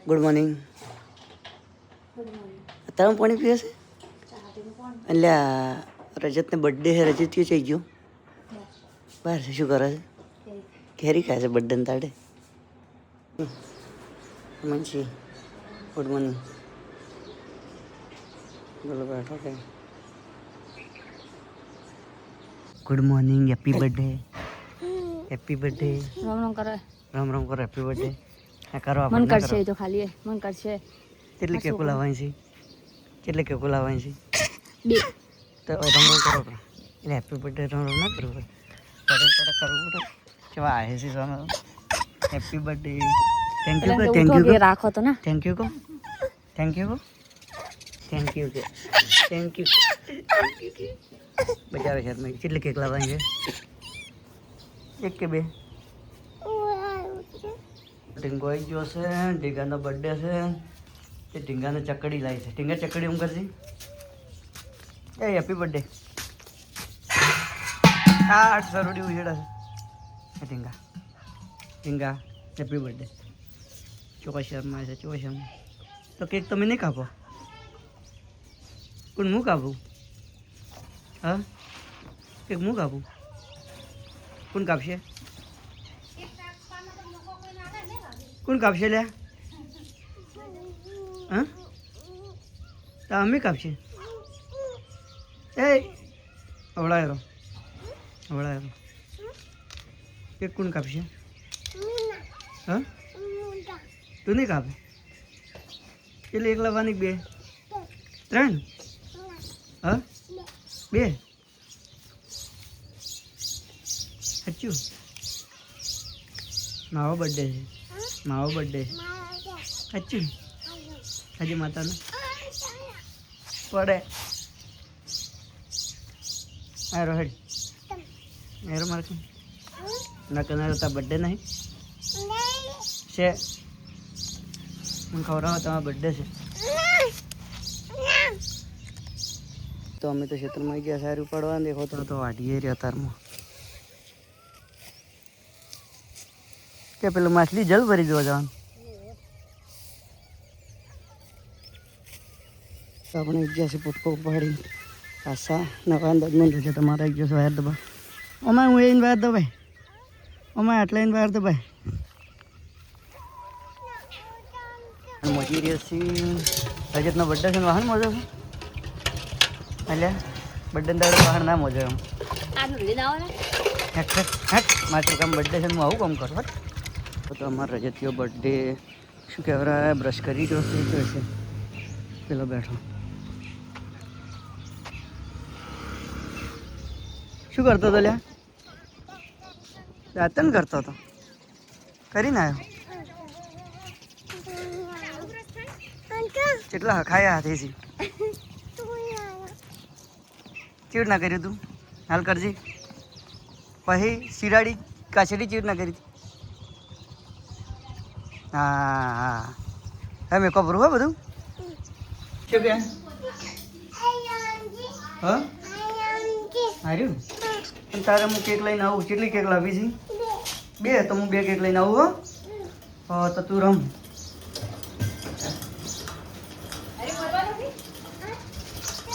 Good morning. અત્યારે પાણી પીએ છે એટલે રજતને બર્થડે છે. રજત કયું થઈ ગયું બહાર છે, શું કરે છે? કેરી ખાય છે બર્થડે ને તાડે. મંશી ગુડ મોર્નિંગ. બોલો બેઠો કે good morning, happy birthday, happy birthday. Ram Ram કરે, રામ રામ કરો, હેપી બર્થડે. કરો મન કરશે એ તો ખાલી મન કરશે. કેટલી કેકો લાવવાની છે? કેટલી કેકો લાવવાની છે? 2. તો રામ રામ કરો એટલે હેપી બર્થડે રામ રામ ના કરવું પડે, કરવું પડે. કેવા આવે છે સામે? Happy birthday. થેન્ક યુ કહો, થેન્ક યુ રાખો તો ને. થેન્ક યુ કહો, થેન્ક યુ કહો, થેન્ક યુ કે થેન્ક યુ. બજાવે છે મેં કેટલી કેક લાવવાની છે? 1 કે 2? ઢીંગો આવી ગયો છે, ઢીંગાનો બર્થડે છે. તે ઢીંગાને ચકડી લાવી છે. ઢીંગા ચકડી એમ કરશે. એ હેપી બર્થડે. હા સરોડી ઉછેડા છે ઢીંગા. ઢીંગા હેપી બર્થડે. ચોકા શર્મા છે, ચોકા શર્મા. તો કેક તમે નહીં કાપો? કોણ હું કાપું? હા કેક હું કાપું? કોણ કાપશે? કોણ કાપશે લ્યા? હા તો અમે કાપશે. એ અવળાયરો અવળાયરો કેક કોણ કાપશે? હા તું નહીં કાપે? એટલે 1 લાવવાની 2 3? હા 2 સાચું? મારો બર્થડે છે, મારો બર્થડે સાચું? આજે માતાનો પડે આરો હેડ એરો મારે ના કનારો તા બર્થડે નહીં છે. મને ખવડાવો તમારો બર્થડે છે તો અમે તો ક્ષેત્રમાં આવી ગયા સારું પડવા દેખો તો વાઢીએ રહ્યા તારમાં કે પેલું માછલી જલ ભરી જોવા જવાનું. તો આપણે એક ગયા છે પોટકો પાડી પાછા નવા દગમન છે. તમારે એક જશે વાયર દબા અમારે હું એને વાયર દબાય અમારે આટલા એને વાયર દબાય મજી રહ્યા છીએ. રજતનો બર્થડે છે ને વાહન મોજો છે એટલે બર્થડે દાડે વાહન ના મોજો એમ મારે કામ બર્થડે છે હું આવું કામ કરું. તો અમારો રજતીયો બર્થડે શું કહેવાય બ્રશ કરી રહ્યો છે પેલો બેઠો શું કરતો હતો લ્યા? દાંતન કરતો હતો કરીને આવ્યો. કેટલા હખાયા હાથેથી ચીડ ના કર્યું તું? હાલ કરજે પછી શિરાડી કાછડી ચીડ ના કરી. હા હા તમે કપરું હોય બધું શું કે હા હાર્યું. તારે હું કેક લઈને આવું. કેટલી કેક લાવી છે? 2 તો હું 2 કેક લઈને આવું હો તો તું રમ.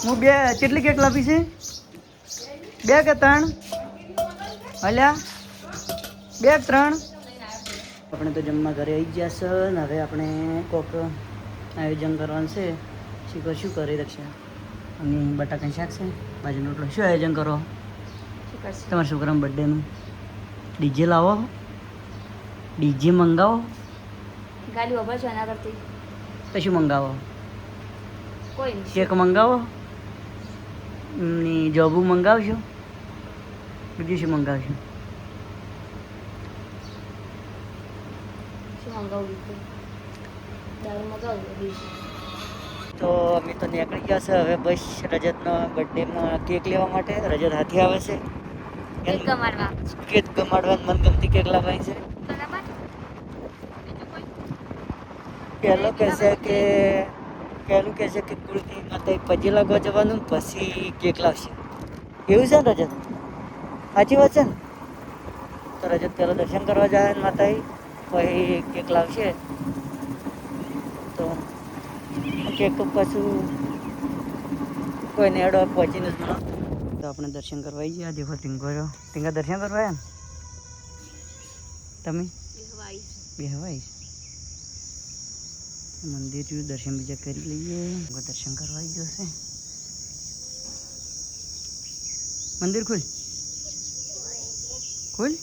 હું 2 કેટલી કેક લાવી છે? 2 કે 3? અલ્યા 2 કે 3? આપણે તો જમવા ઘરે આવી ગયા છે ને હવે આપણે કોક આયોજન કરવાનું છે. શું કરી દક્ષા અને બટાકાનું શાક છે, બાજુનો રોટલો. શું આયોજન કરો તમારા છોકરાના બર્થડેનું? ડીજે લાવો, ડીજે મંગાવો, ગાડી ઉભા છો એના કરતી કશું મંગાવો, કોઈ કેક મંગાવો ને જોબુ મંગાવશો, બીજું શું મંગાવશો? તો અમે તો નીકળી ગયા છે હવે બસ રજતનો બર્થડેમાં કેક લેવા માટે. રજત હાથી આવે છે કેક ગમાડવા મનગમતી કેક લાવવાની છે. પહેલું કહેશે કે કુળની માતા પજી લાગવા જવાનું પછી કેક લાવશે. એવું છે ને રજત? સાચી વાત છે ને? તો રજત પહેલાં દર્શન કરવા જાય માતા પછી કેક લાવશે તો ચેકઅપ પાછું કોઈને એડો પહોંચીને જ મળો. તો આપણે દર્શન કરવા આવી ગયા. દેખો ટીંગો ટીંગા દર્શન કરવા આવ્યા ને તમે બે હવાઈ મંદિર જોયું, દર્શન બીજા કરી લઈએ. દર્શન કરવા આવી ગયો છે. મંદિર ખુલ ખુલ.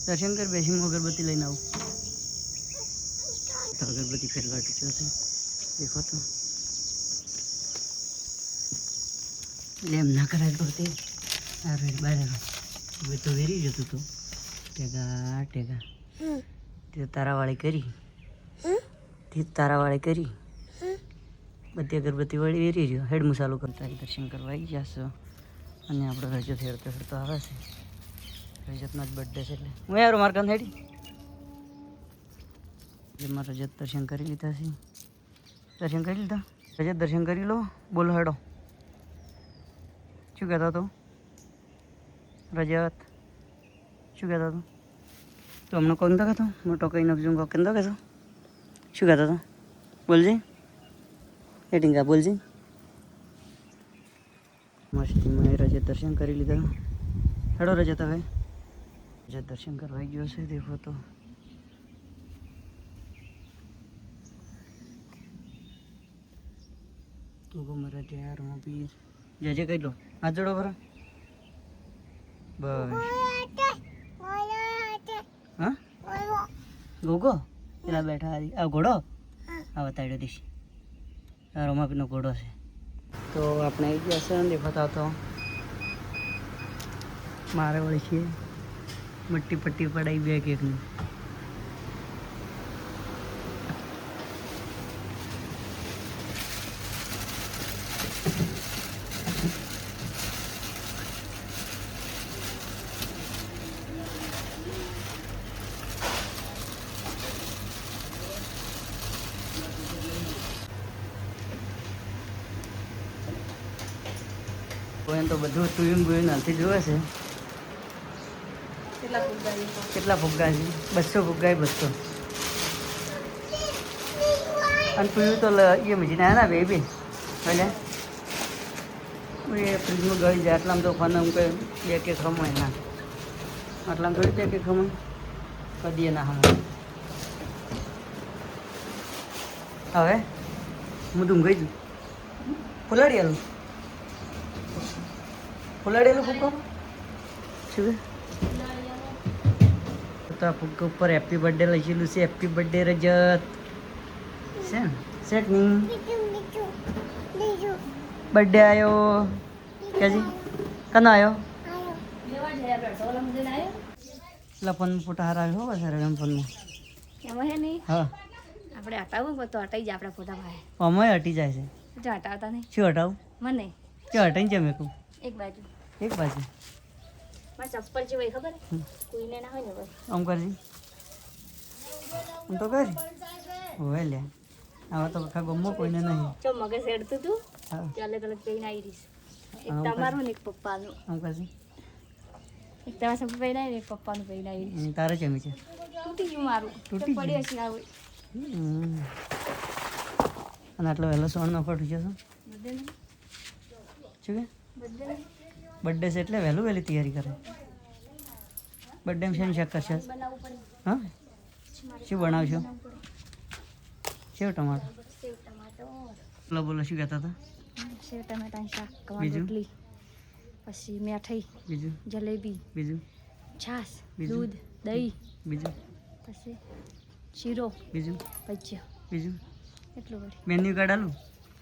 દર્શન કર બેસી હું અગરબત્તી લઈને આવું. અગરબત્તી ફેરવા ટૂંચ્યો છે દેખો તો. એટલે એમ ના કરાય પડતી બહાર હવે તો વેરી જતું હતું. ટેગા ટેગા તે તારાવાળી કરી, તે તારાવાળી કરી, બધી અગરબત્તી વાળી વેરી રહ્યો. હેડ મસાલો કરતા દર્શન કરવા આવી જશો. અને આપણો રજત હેડતો હેડતો આવે છે. રજતનો જ બર્થડે છે એટલે હું યાર માર કાન હેડી જેમાં રજત દર્શન કરી લીધા છે. દર્શન કરી લીધા. રજત દર્શન કરી લો. બોલો હેડો. શું કહેતો હતો રજત? શું કહેતો હતો? તો હમણાં કોણ તો કહેતો મોટો કઈ નાખજો કેમ તો કહેતો? શું કહેતો હતો? બોલજે એ ટીંગા બોલજે. મસ્તીમાં રજત દર્શન કરી લીધા. હેડો રજત હવે. રજત દર્શન કરવા ગયો છે દેખો તો. મારા ત્યાર પીર જજે કહી લો. હાથ જોડો બરો. બસ હા ગોગો પેલા બેઠા આ ઘોડો આ બતાડ્યો દીશ. આ રોમાપીનો ઘોડો છે. તો આપણે આવી ગયા છે ને દેખાતા તો મારે વળી છે મટ્ટી પટ્ટી પડાવી બે કેકની. તો બધું ટુયું બુયું નાથી જોવે છે. કેટલા ફુગ્ગા છે? 200 ફુગ્ગા 200. અને ટુયું તો એ મજીને આવ્યા ને બે એટલે એ ફ્રીજમાં ગળી જાય. આટલામાં તો ફોન એમ કંઈ બે કે ખમણ ના આટલામાં થોડી બે કે ખમણ કદીએ ના ખમણ. હવે હું ઊંઘી છું. ફુલાડી ફુલાડેલું ફૂગો શું તો ફૂગા ઉપર હેપી બર્થડે લખેલું છે. હેપી બર્થડે રજત છે ને સેટની બર્થડે આવ્યો ક્યાંજી કનો આવ્યો? લફન ફોટા હારા આવ્યો હો સર એમ ફોનમાં એમાં હે નહીં. હા આપણે હટાવું તો હટાઈ જાય આપણા ફોટા ભાઈ. અમાય હટી જાય છે. જો હટાવતા નહીં. શું હટાવું? મને શું હટાઈને છે મેં કહું એક બાજુ એક બાજુ મારે ચપ્પલ જે હોય ખબર કોઈને ના હોય ને બસ આમ કરજી આમ તો કરી હોય લે. આવા તો આખા ગમો કોઈને નહીં. જો મગજ હેડતું તું હા ચાલે તને પહેરીને આવી રહીશ. એક તમારું ને એક પપ્પાનું. આમ કરજી એક તમારા સબ પહેરાય ને એક પપ્પાનું પહેરાય આવી રહીશ. તારે ચમી છે તૂટી ગયું મારું. તૂટી પડી ગયું? હશે ના હોય અને આટલો વહેલો સોણ નો ફટ છે શું બધે નહીં શું કે બધે નહીં બર્થડે છે એટલે વહેલું વહેલી તૈયારી કરે. બર્થડે શેનું શાક કરશે? બનાવવું પડે. હા શું બનાવશો? સેવ ટમાટર. સેવ ટમાટર બોલો બોલો શું કહેતા હતા? સેવ ટમેટાનું શાક કવા બીજું? રોટલી પછી મેઠાઈ બીજું જલેબી બીજું છાશ બીજું? દૂધ દહીં બીજું પછી શીરો બીજું ભજીયા બીજું એટલું વળી. મેન્યુ કાર્ડ આલું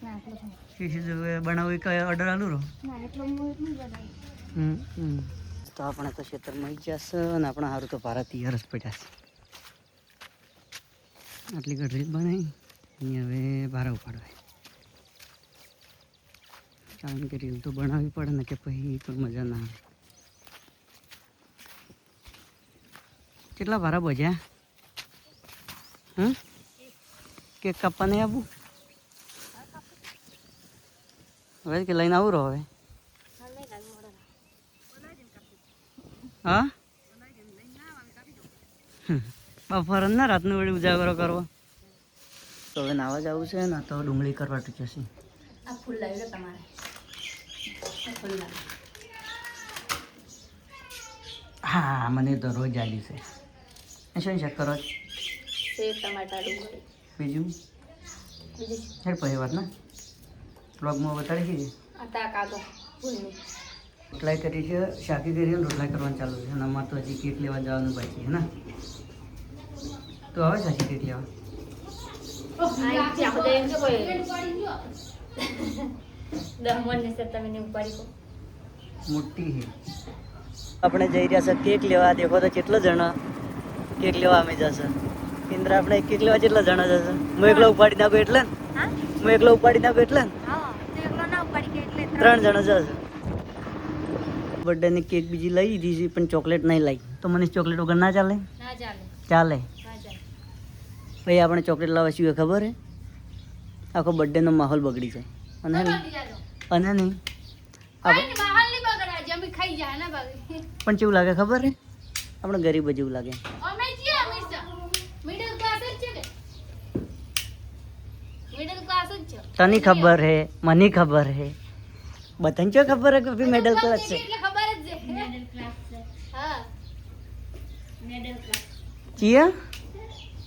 ના એટલું નહીં. શું શું બનાવવું કઈ ઓર્ડર આલું રહો. ના એટલું હું એટલું જ બનાવી. તો આપણે તો ખેતરમાં આવી જશે અને આપણા સારું તો ભારતીય રસ પડ્યા છે. આટલી ગઢરી બનાવી અહીંયા હવે ભારા ઉપાડવાય. કારણ કે રીલ તો બનાવવી પડે ને કે પછી કોઈ મજા ના આવે. કેટલા ભારા બજ્યા? કેક કાપવા નહીં આપવું હવે કે લઈને આવું રહો હવે. હા બપોર ના રાતનું વળી ઉજાગરો કરવો. તો હવે નાવા જવું છે ને તો ડુંગળી કરવા જશે. આ ફૂલ લાવ્યો તમારે. આ ફૂલ લાવ્યો. હા મને તો રોજ આલી છે. શું શાક કરો? સેવ ટમાટા ડુંગળી. બીજું બીજું હેડ પછી વાત ને બ્લોગમાં બતાડી દીધી. આ તાક આગળ ફૂલની. રોટલાઈ કરી છે, શાકી કરી છે, રોટલાઈ કરવાનું ચાલુ છે અને અમારે તો હજી કેક લેવા જવાનું બાકી છે ને. તો આવે સાચી કેક લેવા? આ ચાખો દે એમ તો કોઈ. દહમણ ને તમે ને ઉપાડી કો. મોટી છે. આપણે જઈ રહ્યા છે કેક લેવા. દેખો તો કેટલા જણા કેક લેવા અમે જશે. ઇન્દ્ર આપણે કેક લેવા કેટલા જણા જશે? હું એકલો ઉપાડી નાખું એટલે ને? હા હું એકલો ઉપાડી નાખું એટલે ને? હા તો એકલો ના ઉપાડી કે એટલે 3 જણા જશે. બર્થડેની કેક બીજી લઈ લીધી છે પણ ચોકલેટ નહીં લાવી. તો મને ચોકલેટ વગર ના ચાલે? ના ચાલે. ચાલે. ના ચાલે. ભાઈ આપણે ચોકલેટ લાવવા શું ખબર હે? આખો બર્થડેનો માહોલ બગડી જાય. અને નહીં આપણે પણ કેવું લાગે ખબર હે? આપણે ગરીબ જેવું લાગે. તને ખબર હે, મને ખબર હે, બધાને શું ખબર હે કે ભાઈ મિડલ ક્લાસ છે. ચિયા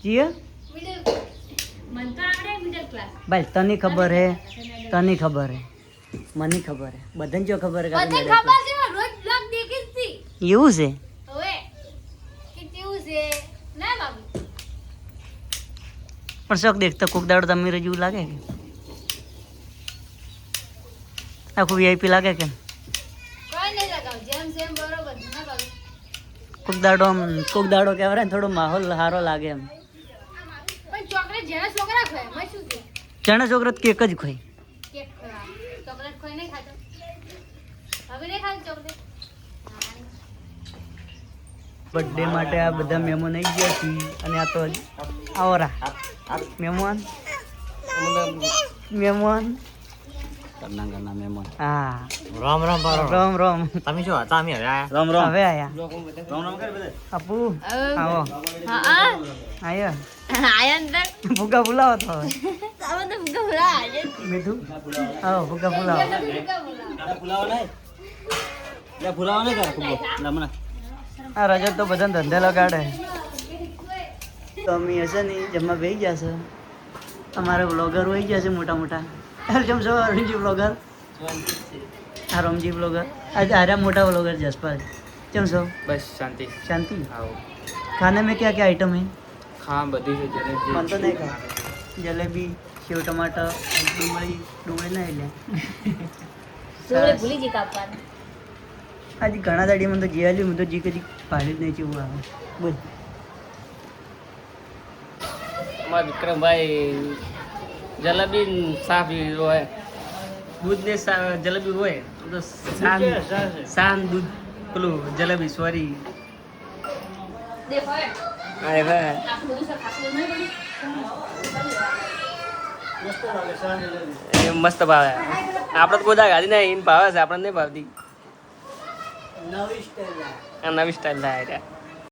ચિયા ભાઈ તને ખબર હે, તને ખબર હે, મને ખબર હે, બધાને શું ખબર હે કે આપણે middle class. એવું છે? પણ શોખ દેખતા કોક દાડો તમે જેવું લાગે કે આખું વીઆઈપી લાગે કે કોક દાડો આમ કોક દાડો કહેવાય ને થોડો માહોલ સારો લાગે એમ. ચણા છોકરા તો કેક જ ખોઈ. બર્થડે માટે આ બધા મહેમાન આવી ગયા છે અને આ તો આવરા મહેમાન મહેમાન કરનાંગરના મહેમાન. હા રામ રામ પારો. રામ રામ. તમે શું હતા? અમે હવે આયા. રામ રામ. હવે આયા રામ રામ કર બધા. આપુ આવો આયા ભૂકા બોલાવો તો હવે મીઠું આવો ભૂકા બોલાવો. ફુલાવા નહીં. લે ફુલાવા નહીં કરે ખૂબ. લમણા. આ રજત તો બધાને ધંધે લગાડે. તો અમે હશે ને જમવા બેસી ગયા છે. અમારે બ્લોગર હોઈ ગયા છે મોટા મોટા. કેમ છો અરુણજી બ્લોગર? હા રમજી બ્લોગર. આજે આર્યા મોટા બ્લોગર જસપાલ. કેમ છો? બસ શાંતિ. शांति। आओ खाने में क्या क्या आइटम है? हाँ बधी है जलेबी। मन तो नहीं खा जलेबी सेव टमाटर डूंगળી ડુંગળી ના એટલે ભૂલી જી કાપવાનું. આજે ઘણા દાડી મને તો જીયાલી હું તો જી કદી પાડી જ નહીં ચેવું આવે. બોલ અમારા વિક્રમભાઈ જલેબી સાફ હોય દૂધ ને જલેબી હોય તો શાન દૂધ પેલું જલેબી સોરી દેખો અરે આટલું બધું સર ખાસું નહીં એ પડી. મસ્ત ભાવે આપણે તો કોઈ ગાડી નહીં એને ભાવે છે આપણને નહીં ભાવતી નવી સ્ટાઈલ આ નવી સ્ટાઇલ થાય